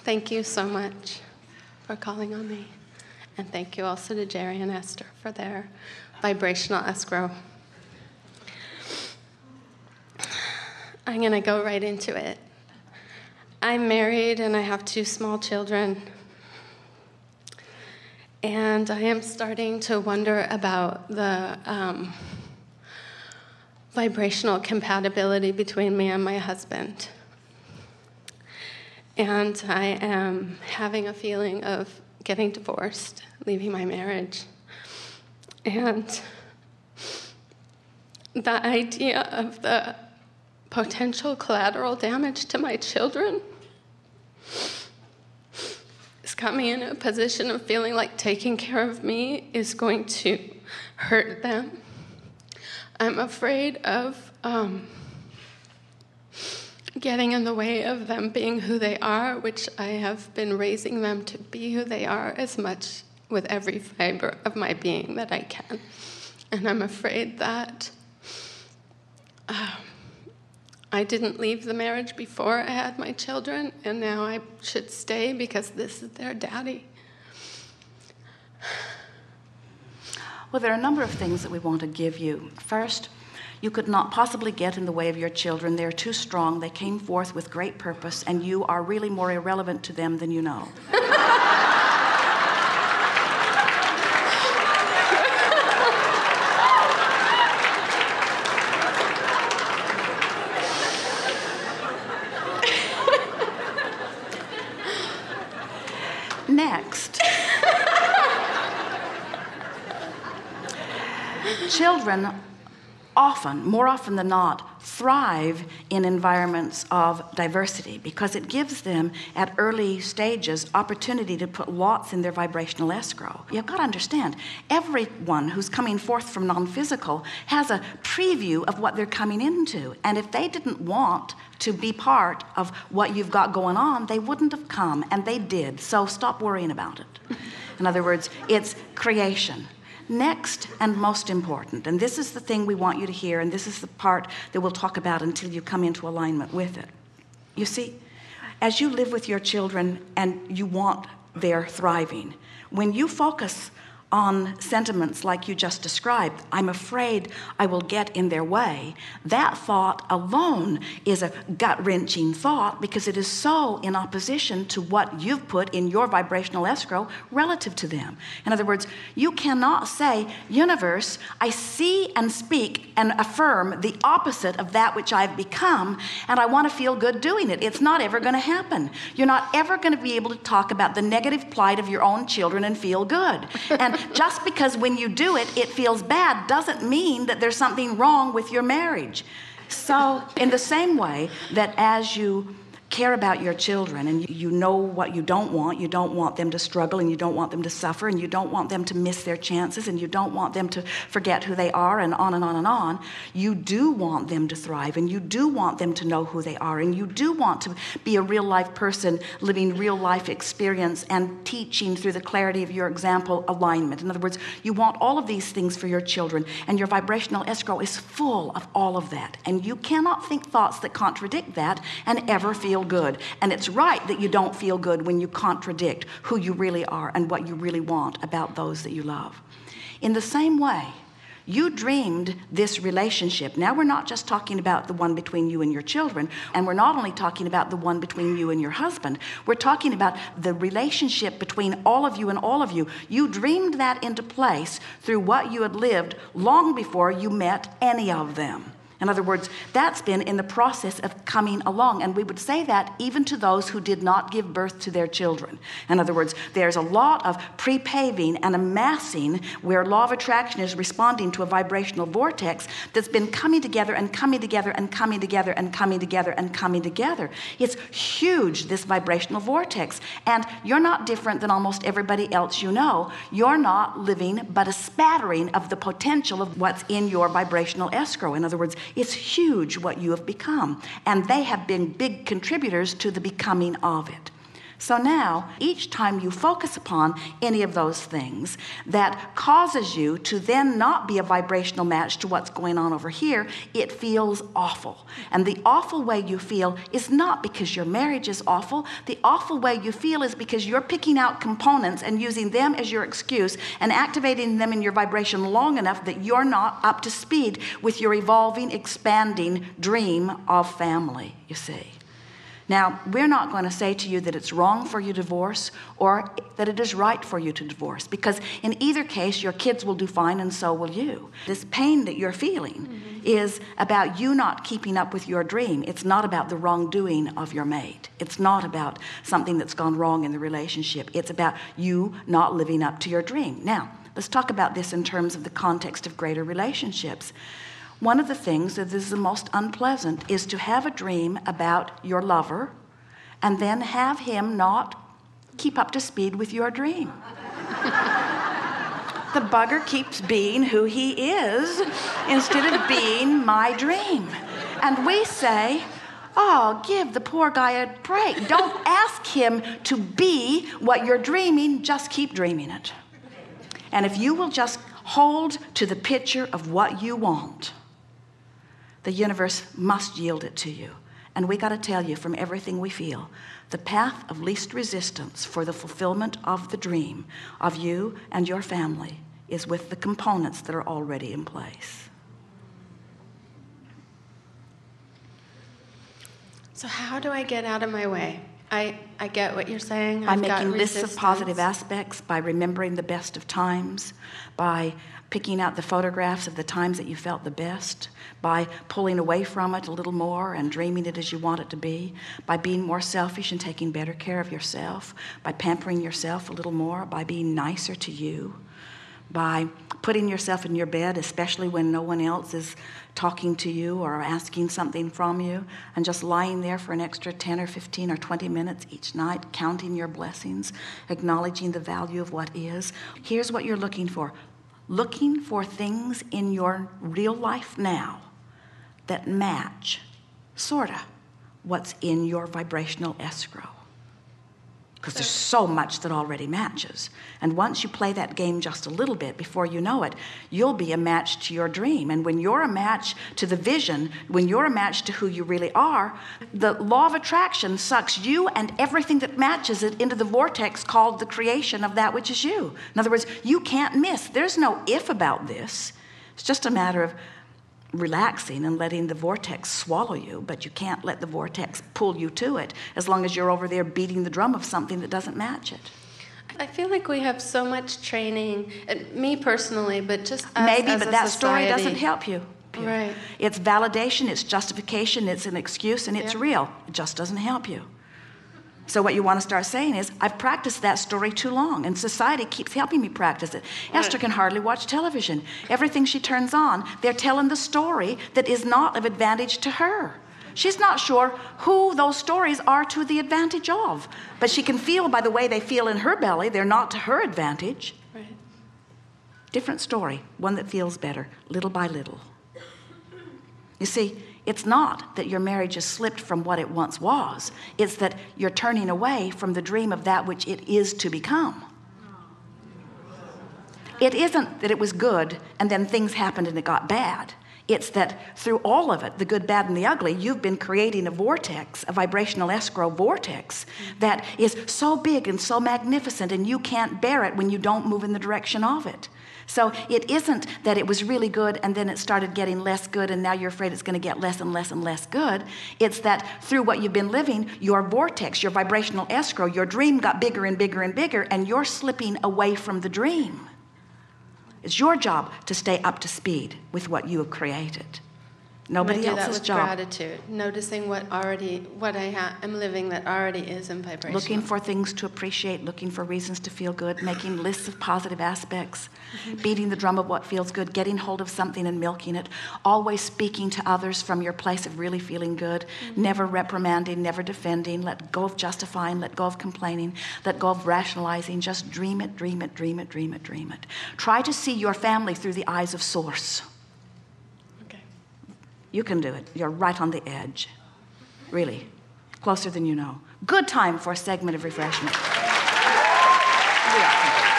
Thank you so much for calling on me. And thank you also to Jerry and Esther for their vibrational escrow. I'm going to go right into it. I'm married and I have 2 small children. And I am starting to wonder about the vibrational compatibility between me and my husband. And I am having a feeling of getting divorced, leaving my marriage. And the idea of the potential collateral damage to my children is got me in a position of feeling like taking care of me is going to hurt them. I'm afraid of getting in the way of them being who they are, which I have been raising them to be who they are as much with every fiber of my being that I can. And I'm afraid that I didn't leave the marriage before I had my children, and now I should stay because this is their daddy. Well, there are a number of things that we want to give you. First, you could not possibly get in the way of your children. They're too strong. They came forth with great purpose, and you are really more irrelevant to them than you know. Next, children more often than not, thrive in environments of diversity because it gives them, at early stages, opportunity to put lots in their vibrational escrow. You've got to understand, everyone who's coming forth from non-physical has a preview of what they're coming into. And if they didn't want to be part of what you've got going on, they wouldn't have come, and they did. So stop worrying about it. In other words, it's creation. Next, and most important, and this is the thing we want you to hear, and this is the part that we'll talk about until you come into alignment with it. You see, as you live with your children and you want their thriving, when you focus on sentiments like you just described, I'm afraid I will get in their way, that thought alone is a gut-wrenching thought because it is so in opposition to what you've put in your vibrational escrow relative to them. In other words, you cannot say, universe, I see and speak and affirm the opposite of that which I've become, and I want to feel good doing it. It's not ever going to happen. You're not ever going to be able to talk about the negative plight of your own children and feel good. And just because when you do it, it feels bad doesn't mean that there's something wrong with your marriage. So in the same way that as you care about your children and you know what you don't want them to struggle, and you don't want them to suffer, and you don't want them to miss their chances, and you don't want them to forget who they are, and on and on and on. You do want them to thrive, and you do want them to know who they are, and you do want to be a real life person living real life experience and teaching through the clarity of your example alignment. In other words, you want all of these things for your children, and your vibrational escrow is full of all of that, and you cannot think thoughts that contradict that and ever feel good. And it's right that you don't feel good when you contradict who you really are and what you really want about those that you love. In the same way, you dreamed this relationship. Now we're not just talking about the one between you and your children, and we're not only talking about the one between you and your husband, we're talking about the relationship between all of you and all of you. You dreamed that into place through what you had lived long before you met any of them. In other words, that's been in the process of coming along. And we would say that even to those who did not give birth to their children. In other words, there's a lot of pre-paving and amassing where law of attraction is responding to a vibrational vortex that's been coming together and coming together and coming together and coming together and coming together. It's huge, this vibrational vortex. And you're not different than almost everybody else you know. You're not living but a spattering of the potential of what's in your vibrational escrow. In other words, it's huge what you have become, and they have been big contributors to the becoming of it. So now, each time you focus upon any of those things that causes you to then not be a vibrational match to what's going on over here, it feels awful. And the awful way you feel is not because your marriage is awful. The awful way you feel is because you're picking out components and using them as your excuse and activating them in your vibration long enough that you're not up to speed with your evolving, expanding dream of family, you see. Now, we're not going to say to you that it's wrong for you to divorce or that it is right for you to divorce, because in either case, your kids will do fine and so will you. This pain that you're feeling is about you not keeping up with your dream. It's not about the wrongdoing of your mate. It's not about something that's gone wrong in the relationship. It's about you not living up to your dream. Now, let's talk about this in terms of the context of greater relationships. One of the things that is the most unpleasant is to have a dream about your lover and then have him not keep up to speed with your dream. The bugger keeps being who he is instead of being my dream. And we say, oh, give the poor guy a break. Don't ask him to be what you're dreaming, just keep dreaming it. And if you will just hold to the picture of what you want, the universe must yield it to you. And we got to tell you, from everything we feel, the path of least resistance for the fulfillment of the dream of you and your family is with the components that are already in place. So how do I get out of my way? I get what you're saying. By making lists of positive aspects, by remembering the best of times, by picking out the photographs of the times that you felt the best, by pulling away from it a little more and dreaming it as you want it to be, by being more selfish and taking better care of yourself, by pampering yourself a little more, by being nicer to you, by putting yourself in your bed, especially when no one else is talking to you or asking something from you, and just lying there for an extra 10 or 15 or 20 minutes each night, counting your blessings, acknowledging the value of what is. Here's what you're looking for. Looking for things in your real life now that match, sorta, what's in your vibrational escrow. Because there's so much that already matches. And once you play that game just a little bit, before you know it, you'll be a match to your dream. And when you're a match to the vision, when you're a match to who you really are, the law of attraction sucks you and everything that matches it into the vortex called the creation of that which is you. In other words, you can't miss. There's no if about this. It's just a matter of relaxing and letting the vortex swallow you, but you can't let the vortex pull you to it as long as you're over there beating the drum of something that doesn't match it. I feel like we have so much training, me personally, but just us maybe, as but a that society. story doesn't help you. Right. It's validation, it's justification, it's an excuse, and it's real. It just doesn't help you. So what you want to start saying is, I've practiced that story too long, and society keeps helping me practice it. Right. Esther can hardly watch television. Everything she turns on, they're telling the story that is not of advantage to her. She's not sure who those stories are to the advantage of, but she can feel by the way they feel in her belly, they're not to her advantage. Right. Different story, one that feels better, little by little. You see, it's not that your marriage has slipped from what it once was. It's that you're turning away from the dream of that which it is to become. It isn't that it was good and then things happened and it got bad. It's that through all of it, the good, bad, and the ugly, you've been creating a vortex, a vibrational escrow vortex that is so big and so magnificent, and you can't bear it when you don't move in the direction of it. So it isn't that it was really good and then it started getting less good and now you're afraid it's going to get less and less and less good. It's that through what you've been living, your vortex, your vibrational escrow, your dream got bigger and bigger and bigger, and you're slipping away from the dream. It's your job to stay up to speed with what you have created. Nobody else's job. Gratitude, noticing what I am living that already is in vibration. Looking for things to appreciate, looking for reasons to feel good, making lists of positive aspects, beating the drum of what feels good, getting hold of something and milking it, always speaking to others from your place of really feeling good, never reprimanding, never defending, let go of justifying, let go of complaining, let go of rationalizing, just dream it, dream it, dream it, dream it, dream it. Try to see your family through the eyes of Source. You can do it. You're right on the edge. Really. Closer Than You Know. Good time for a segment of refreshment. We are.